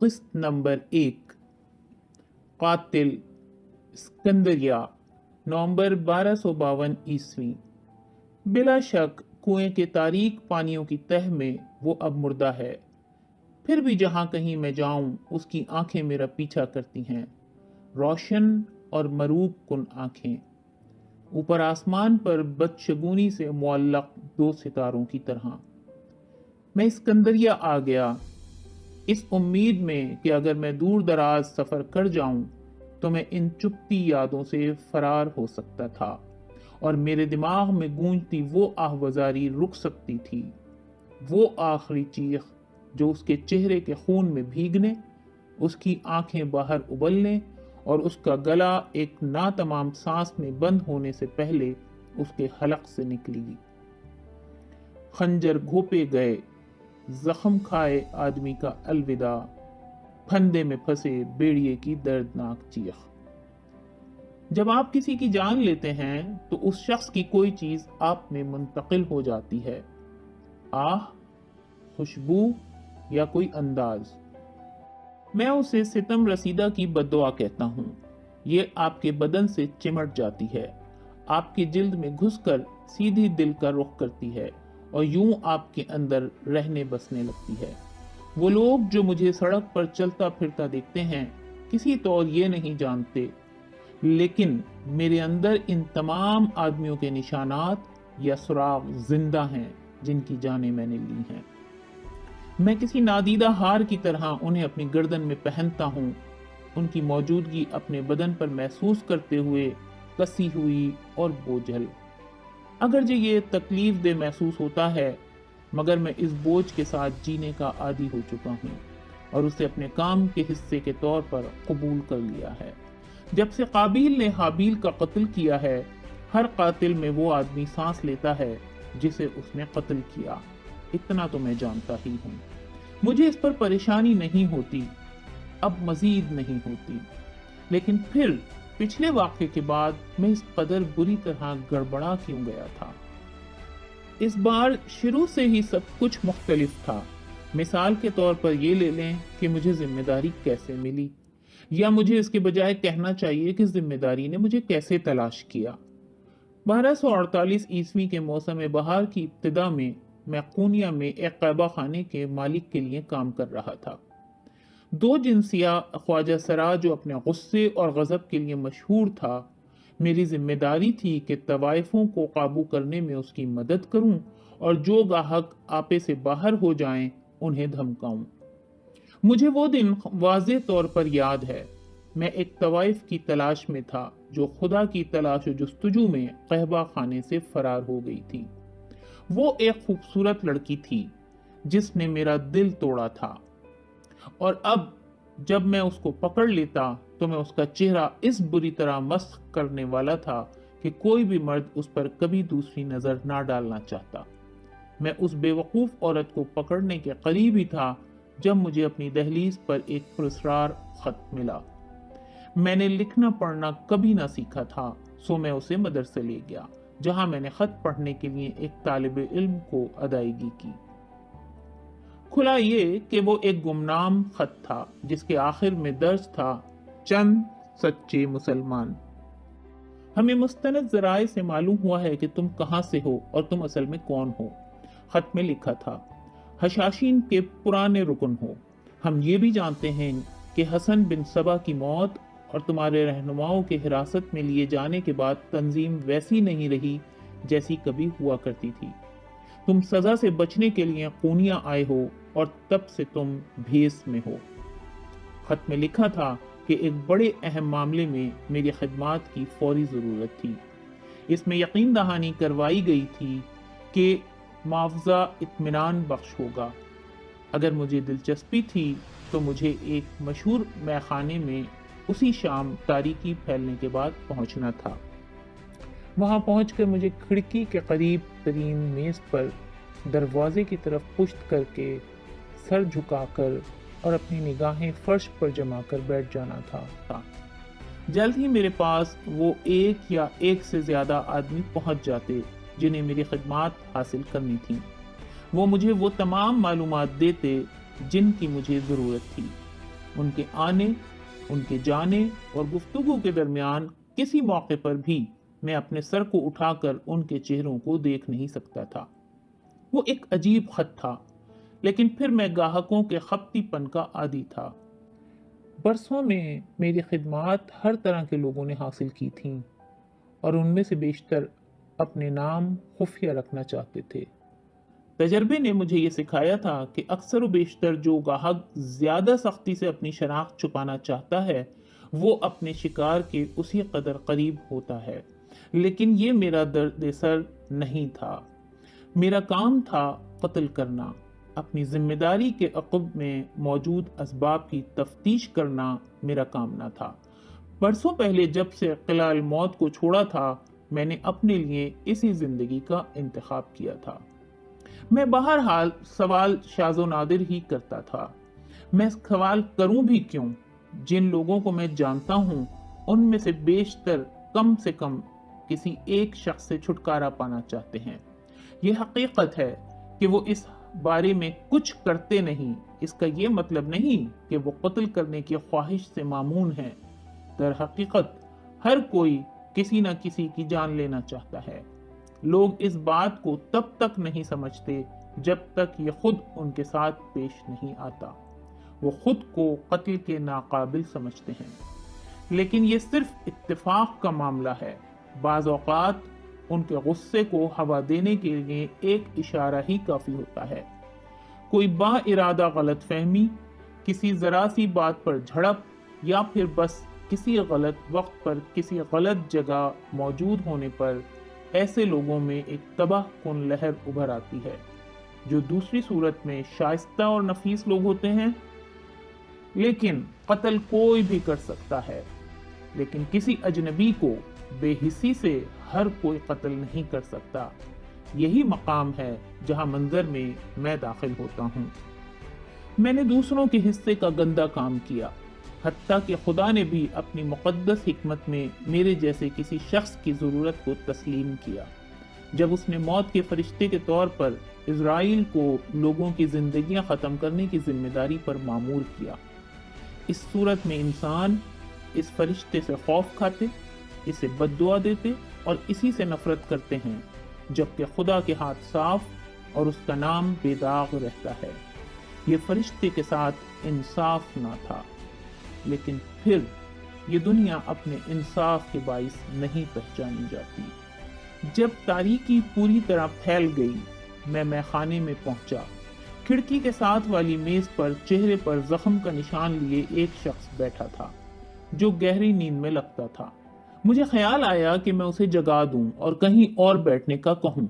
قسط نمبر 1 قاتل اسکندریہ نومبر 1252 عیسوی۔ بلا شک کنویں کے تاریک پانیوں کی تہ میں وہ اب مردہ ہے، پھر بھی جہاں کہیں میں جاؤں اس کی آنکھیں میرا پیچھا کرتی ہیں، روشن اور مروب کن آنکھیں، اوپر آسمان پر بدشگونی سے معلق 2 ستاروں کی طرح۔ میں اسکندریہ آ گیا اس امید میں کہ اگر میں دور دراز سفر کر جاؤں تو میں ان چپتی یادوں سے فرار ہو سکتا تھا اور میرے دماغ میں گونجتی وہ آہوازاری رک سکتی تھی، وہ آخری چیخ جو اس کے چہرے کے خون میں بھیگنے، اس کی آنکھیں باہر ابلنے اور اس کا گلا ایک ناتمام سانس میں بند ہونے سے پہلے اس کے حلق سے نکلی۔ خنجر گھوپے گئے، زخم کھائے آدمی کا الوداع، پھندے میں پھنسے بیڑیے کی دردناک چیخ۔ جب آپ کسی کی جان لیتے ہیں تو اس شخص کی کوئی چیز آپ میں منتقل ہو جاتی ہے، آہ، خوشبو یا کوئی انداز۔ میں اسے ستم رسیدہ کی بددعا کہتا ہوں۔ یہ آپ کے بدن سے چمٹ جاتی ہے، آپ کی جلد میں گھس کر سیدھی دل کا رخ کرتی ہے اور یوں آپ کے اندر رہنے بسنے لگتی ہے۔ وہ لوگ جو مجھے سڑک پر چلتا پھرتا دیکھتے ہیں کسی طور یہ نہیں جانتے، لیکن میرے اندر ان تمام آدمیوں کے نشانات یا سراغ زندہ ہیں جن کی جانیں میں نے لی ہیں۔ میں کسی نادیدہ ہار کی طرح انہیں اپنی گردن میں پہنتا ہوں، ان کی موجودگی اپنے بدن پر محسوس کرتے ہوئے کسی ہوئی اور بوجھل۔ اگرچہ یہ تکلیف دہ محسوس ہوتا ہے مگر میں اس بوجھ کے ساتھ جینے کا عادی ہو چکا ہوں اور اسے اپنے کام کے حصے کے طور پر قبول کر لیا ہے۔ جب سے قابیل نے حابیل کا قتل کیا ہے، ہر قاتل میں وہ آدمی سانس لیتا ہے جسے اس نے قتل کیا، اتنا تو میں جانتا ہی ہوں۔ مجھے اس پر پریشانی نہیں ہوتی، اب مزید نہیں ہوتی، لیکن پھر پچھلے واقعے کے بعد میں اس قدر بری طرح گڑبڑا کیوں گیا تھا؟ اس بار شروع سے ہی سب کچھ مختلف تھا۔ مثال کے طور پر یہ لے لیں کہ مجھے ذمہ داری کیسے ملی، یا مجھے اس کے بجائے کہنا چاہیے کہ ذمہ داری نے مجھے کیسے تلاش کیا۔ 1248 عیسوی کے موسم بہار کی ابتدا میں قونیہ میں ایک قیبہ خانے کے مالک کے لیے کام کر رہا تھا۔ 2 جنسیہ خواجہ سرا جو اپنے غصے اور غضب کے لیے مشہور تھا، میری ذمہ داری تھی کہ طوائفوں کو قابو کرنے میں اس کی مدد کروں اور جو گاہک آپے سے باہر ہو جائیں انہیں دھمکاؤں۔ مجھے وہ دن واضح طور پر یاد ہے۔ میں ایک طوائف کی تلاش میں تھا جو خدا کی تلاش و جستجو میں قہبہ خانے سے فرار ہو گئی تھی۔ وہ ایک خوبصورت لڑکی تھی جس نے میرا دل توڑا تھا، اور اب جب میں اس کو پکڑ لیتا تو میں اس کا چہرہ اس بری طرح مسخ کرنے والا تھا کہ کوئی بھی مرد اس پر کبھی دوسری نظر نہ ڈالنا چاہتا۔ میں اس بے وقوف عورت کو پکڑنے کے قریب ہی تھا جب مجھے اپنی دہلیز پر ایک پراسرار خط ملا۔ میں نے لکھنا پڑھنا کبھی نہ سیکھا تھا، سو میں اسے مدرسے لے گیا جہاں میں نے خط پڑھنے کے لیے ایک طالب علم کو ادائیگی کی۔ کھلا یہ کہ وہ ایک گمنام خط تھا جس کے آخر میں درج تھا: چند سچے مسلمان۔ ہمیں مستند ذرائع سے معلوم ہوا ہے کہ تم کہاں سے ہو اور تم اصل میں کون ہو۔ خط میں لکھا تھا: حشاشین کے پرانے رکن ہو۔ ہم یہ بھی جانتے ہیں کہ حسن بن صبا کی موت اور تمہارے رہنماؤں کے حراست میں لیے جانے کے بعد تنظیم ویسی نہیں رہی جیسی کبھی ہوا کرتی تھی۔ تم سزا سے بچنے کے لیے قونیہ آئے ہو اور تب سے تم بھیس میں ہو۔ خط میں لکھا تھا کہ ایک بڑے اہم معاملے میں میری خدمات کی فوری ضرورت تھی۔ اس میں یقین دہانی کروائی گئی تھی کہ معاوضہ اطمینان بخش ہوگا۔ اگر مجھے دلچسپی تھی تو مجھے ایک مشہور مے خانے میں اسی شام تاریکی پھیلنے کے بعد پہنچنا تھا۔ وہاں پہنچ کر مجھے کھڑکی کے قریب ترین میز پر دروازے کی طرف پشت کر کے سر جھکا کر اور اپنی نگاہیں فرش پر جما کر بیٹھ جانا تھا۔ جلد ہی میرے پاس وہ ایک یا ایک سے زیادہ آدمی پہنچ جاتے جنہیں میری خدمات حاصل کرنی تھی۔ وہ مجھے وہ تمام معلومات دیتے جن کی مجھے ضرورت تھی۔ ان کے آنے، ان کے جانے اور گفتگو کے درمیان کسی موقع پر بھی میں اپنے سر کو اٹھا کر ان کے چہروں کو دیکھ نہیں سکتا تھا۔ وہ ایک عجیب خط تھا، لیکن پھر میں گاہکوں کے خپتی پن کا عادی تھا۔ برسوں میں میری خدمات ہر طرح کے لوگوں نے حاصل کی تھیں اور ان میں سے بیشتر اپنے نام خفیہ رکھنا چاہتے تھے۔ تجربے نے مجھے یہ سکھایا تھا کہ اکثر و بیشتر جو گاہک زیادہ سختی سے اپنی شناخت چھپانا چاہتا ہے وہ اپنے شکار کے اسی قدر قریب ہوتا ہے، لیکن یہ میرا درد سر نہیں تھا۔ میرا کام تھا قتل کرنا، اپنی ذمہ داری کے عقب میں موجود اسباب کی تفتیش کرنا میرا کام نہ تھا۔ برسوں پہلے جب سے قلعہ الموت کو چھوڑا تھا میں نے اپنے لیے اسی زندگی کا انتخاب کیا تھا۔ میں بہرحال سوال شاذ و نادر ہی کرتا تھا۔ میں سوال کروں بھی کیوں؟ جن لوگوں کو میں جانتا ہوں ان میں سے بیشتر کم سے کم کسی ایک شخص سے چھٹکارا پانا چاہتے ہیں۔ یہ حقیقت ہے کہ وہ اس بارے میں کچھ کرتے نہیں، اس کا یہ مطلب نہیں کہ وہ قتل کرنے کی خواہش سے مامون ہیں۔ در حقیقت ہر کوئی کسی نہ کسی کی جان لینا چاہتا ہے۔ لوگ اس بات کو تب تک نہیں سمجھتے جب تک یہ خود ان کے ساتھ پیش نہیں آتا۔ وہ خود کو قتل کے ناقابل سمجھتے ہیں، لیکن یہ صرف اتفاق کا معاملہ ہے۔ بعض اوقات ان کے غصے کو ہوا دینے کے لیے ایک اشارہ ہی کافی ہوتا ہے۔ کوئی با ارادہ غلط فہمی، کسی ذرا سی بات پر جھڑپ، یا پھر بس کسی غلط وقت پر کسی غلط جگہ موجود ہونے پر ایسے لوگوں میں ایک تباہ کن لہر ابھر آتی ہے، جو دوسری صورت میں شائستہ اور نفیس لوگ ہوتے ہیں۔ لیکن قتل کوئی بھی کر سکتا ہے، لیکن کسی اجنبی کو بے حسی سے ہر کوئی قتل نہیں کر سکتا۔ یہی مقام ہے جہاں منظر میں میں داخل ہوتا ہوں۔ میں نے دوسروں کے حصے کا گندا کام کیا، حتیٰ کہ خدا نے بھی اپنی مقدس حکمت میں میرے جیسے کسی شخص کی ضرورت کو تسلیم کیا، جب اس نے موت کے فرشتے کے طور پر اسرائیل کو لوگوں کی زندگیاں ختم کرنے کی ذمہ داری پر مامور کیا۔ اس صورت میں انسان اس فرشتے سے خوف کھاتے، اسے بد دعا دیتے اور اسی سے نفرت کرتے ہیں، جبکہ خدا کے ہاتھ صاف اور اس کا نام بے داغ رہتا ہے۔ یہ فرشتے کے ساتھ انصاف نہ تھا، لیکن پھر یہ دنیا اپنے انصاف کے باعث نہیں پہچانی جاتی۔ جب تاریکی پوری طرح پھیل گئی میں میخانے میں پہنچا۔ کھڑکی کے ساتھ والی میز پر چہرے پر زخم کا نشان لیے ایک شخص بیٹھا تھا جو گہری نیند میں لگتا تھا۔ مجھے خیال آیا کہ میں اسے جگا دوں اور کہیں اور بیٹھنے کا کہوں،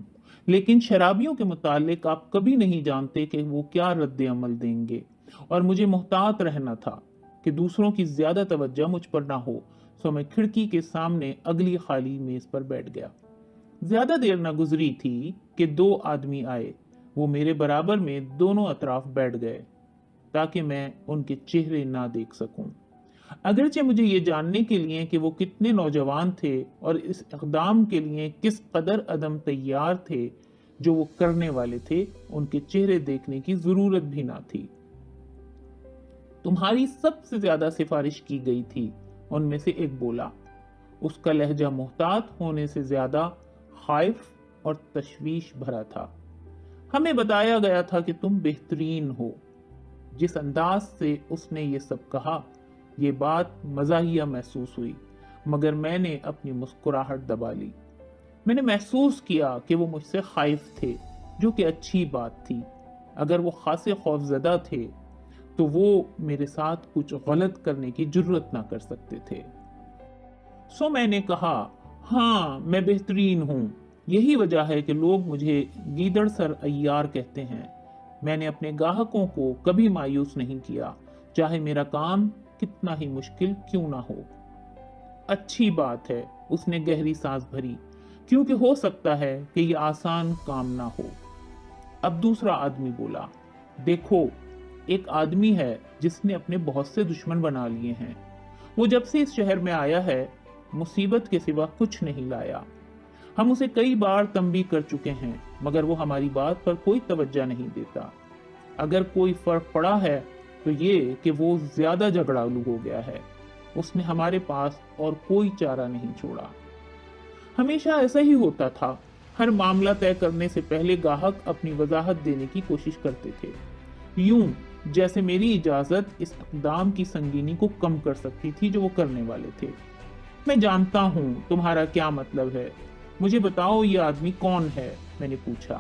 لیکن شرابیوں کے متعلق آپ کبھی نہیں جانتے کہ وہ کیا رد عمل دیں گے، اور مجھے محتاط رہنا تھا کہ دوسروں کی زیادہ توجہ مجھ پر نہ ہو، سو میں کھڑکی کے سامنے اگلی خالی میز پر بیٹھ گیا۔ زیادہ دیر نہ گزری تھی کہ دو آدمی آئے۔ وہ میرے برابر میں دونوں اطراف بیٹھ گئے تاکہ میں ان کے چہرے نہ دیکھ سکوں، اگرچہ مجھے یہ جاننے کے لیے کہ وہ کتنے نوجوان تھے اور اس اقدام کے لیے کس قدر عدم تیار تھے جو وہ کرنے والے تھے، ان کے چہرے دیکھنے کی ضرورت بھی نہ تھی۔ تمہاری سب سے زیادہ سفارش کی گئی تھی، ان میں سے ایک بولا۔ اس کا لہجہ محتاط ہونے سے زیادہ خائف اور تشویش بھرا تھا۔ ہمیں بتایا گیا تھا کہ تم بہترین ہو۔ جس انداز سے اس نے یہ سب کہا، یہ بات مزاحیہ محسوس ہوئی، مگر میں نے اپنی مسکراہٹ دبا لی۔ میں نے محسوس کیا کہ وہ مجھ سے خائف تھے، جو کہ اچھی بات تھی۔ اگر وہ خاصے خوف زدہ تھے تو وہ میرے ساتھ کچھ غلط کرنے کی جرت نہ کر سکتے تھے۔ سو میں نے کہا، ہاں میں بہترین ہوں، یہی وجہ ہے کہ لوگ مجھے گیدڑ سر عیار کہتے ہیں۔ میں نے اپنے گاہکوں کو کبھی مایوس نہیں کیا، چاہے میرا کام کتنا ہی مشکل کیوں نہ ہو۔ اچھی بات ہے، اس نے گہری سانس بھری، کیونکہ ہو سکتا ہے کہ یہ آسان کام نہ ہو۔ اب دوسرا آدمی بولا، دیکھو، ایک آدمی ہے جس نے اپنے بہت سے دشمن بنا لیے ہیں۔ وہ جب سے اس شہر میں آیا ہے مصیبت کے سوا کچھ نہیں لایا۔ ہم اسے کئی بار تنبیہ کر چکے ہیں، مگر وہ ہماری بات پر کوئی توجہ نہیں دیتا۔ اگر کوئی فرق پڑا ہے تو یہ کہ وہ زیادہ جھگڑالو ہو گیا ہے۔ اس نے ہمارے پاس اور کوئی چارہ نہیں چھوڑا۔ ہمیشہ ایسا ہی ہوتا تھا، ہر معاملہ طے کرنے سے پہلے گاہک اپنی وضاحت دینے کی کوشش کرتے تھے، یوں جیسے میری اجازت اس اقدام کی سنگینی کو کم کر سکتی تھی جو وہ کرنے والے تھے۔ میں جانتا ہوں تمہارا کیا مطلب ہے، مجھے بتاؤ یہ آدمی کون ہے، میں نے پوچھا۔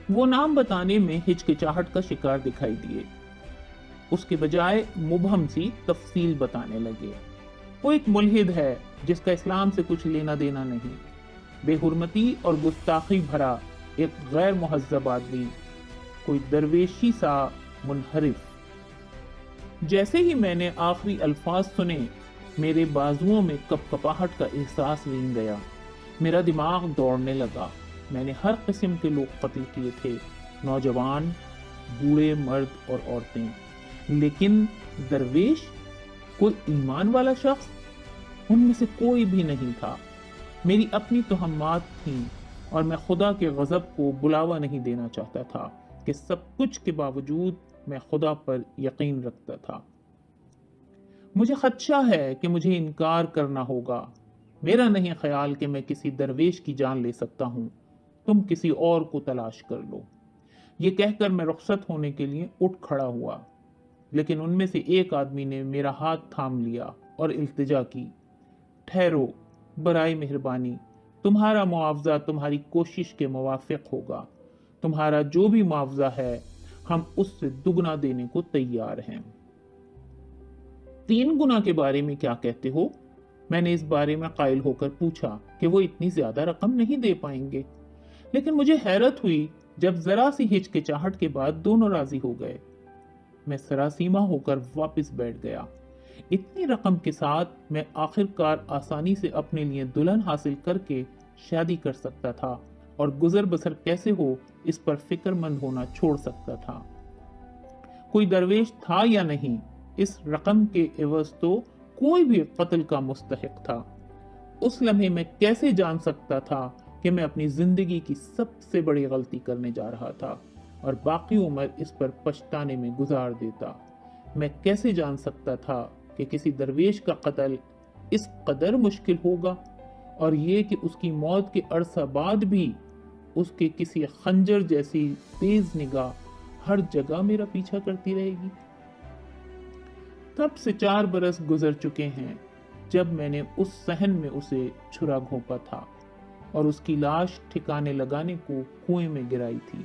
وہ نام بتانے میں ہچکچاہٹ کا شکار دکھائی دیے، اس کے بجائے مبہم سی تفصیل بتانے لگے۔ وہ ایک ملحد ہے جس کا اسلام سے کچھ لینا دینا نہیں، بے حرمتی اور گستاخی بھرا ایک غیر مہذب آدمی، کوئی درویشی سا منحرف۔ جیسے ہی میں نے آخری الفاظ سنے، میرے بازوؤں میں کپکپاہٹ کا احساس رینگ گیا، میرا دماغ دوڑنے لگا۔ میں نے ہر قسم کے لوگ قتل کیے تھے، نوجوان، بوڑھے، مرد اور عورتیں، لیکن درویش، کوئی ایمان والا شخص، ان میں سے کوئی بھی نہیں تھا۔ میری اپنی تہمات تھیں اور میں خدا کے غضب کو بلاوا نہیں دینا چاہتا تھا کہ سب کچھ کے باوجود میں خدا پر یقین رکھتا تھا۔ مجھے خدشہ ہے کہ مجھے انکار کرنا ہوگا، میرا نہیں خیال کہ میں کسی درویش کی جان لے سکتا ہوں، تم کسی اور کو تلاش کر لو۔ یہ کہہ کر میں رخصت ہونے کے لیے اٹھ کھڑا ہوا، لیکن ان میں سے ایک آدمی نے میرا ہاتھ تھام لیا اور التجا کی، ٹھہرو، برائے مہربانی، تمہارا معاوضہ تمہاری کوشش کے موافق ہوگا، تمہارا جو بھی معاوضہ ہے ہم اس سے دگنا دینے کو تیار ہیں۔ 3 گنا کے بارے میں کیا کہتے ہو؟ میں نے اس بارے میں قائل ہو کر پوچھا کہ وہ اتنی زیادہ رقم نہیں دے پائیں گے، لیکن مجھے حیرت ہوئی جب ذرا سی ہچکچاہٹ کے بعد دونوں راضی ہو گئے۔ میں سراسیمہ ہو کر واپس بیٹھ گیا۔ اتنی رقم کے ساتھ میں آخر کار آسانی سے اپنے لیے دلہن حاصل کر کے شادی کر سکتا تھا اور گزر بسر کیسے ہو اس پر فکر مند ہونا چھوڑ سکتا تھا۔ کوئی درویش تھا یا نہیں، اس رقم کے عوض تو کوئی بھی قتل کا مستحق تھا۔ اس لمحے میں کیسے جان سکتا تھا کہ میں اپنی زندگی کی سب سے بڑی غلطی کرنے جا رہا تھا اور باقی عمر اس پر پچھتانے میں گزار دیتا؟ میں کیسے جان سکتا تھا کہ کسی درویش کا قتل اس قدر مشکل ہوگا، اور یہ کہ اس کی موت کے عرصہ بعد بھی اس کے کسی خنجر جیسی تیز نگاہ ہر جگہ میرا پیچھا کرتی رہے گی؟ تب سے 4 برس گزر چکے ہیں جب میں نے اس صحن میں اسے چھرا گھونپا تھا اور اس کی لاش ٹھکانے لگانے کو کنویں میں گرائی تھی،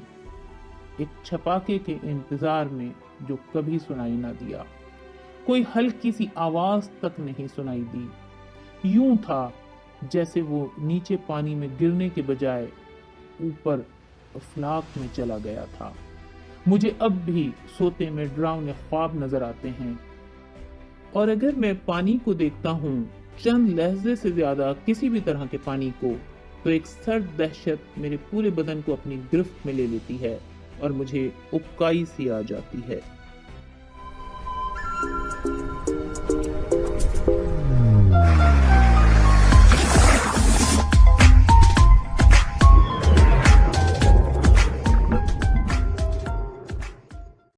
ایک چھپاکے کے انتظار میں جو کبھی سنائی نہ دیا، کوئی ہلکی سی آواز تک نہیں سنائی دی۔ یوں تھا جیسے وہ نیچے پانی میں گرنے کے بجائے اوپر افلاک میں چلا گیا تھا۔ مجھے اب بھی سوتے میں ڈراؤنے خواب نظر آتے ہیں، اور اگر میں پانی کو دیکھتا ہوں، چند لحظے سے زیادہ کسی بھی طرح کے پانی کو، تو ایک سرد دہشت میرے پورے بدن کو اپنی گرفت میں لے لیتی ہے اور مجھے اکائی سی آ جاتی ہے۔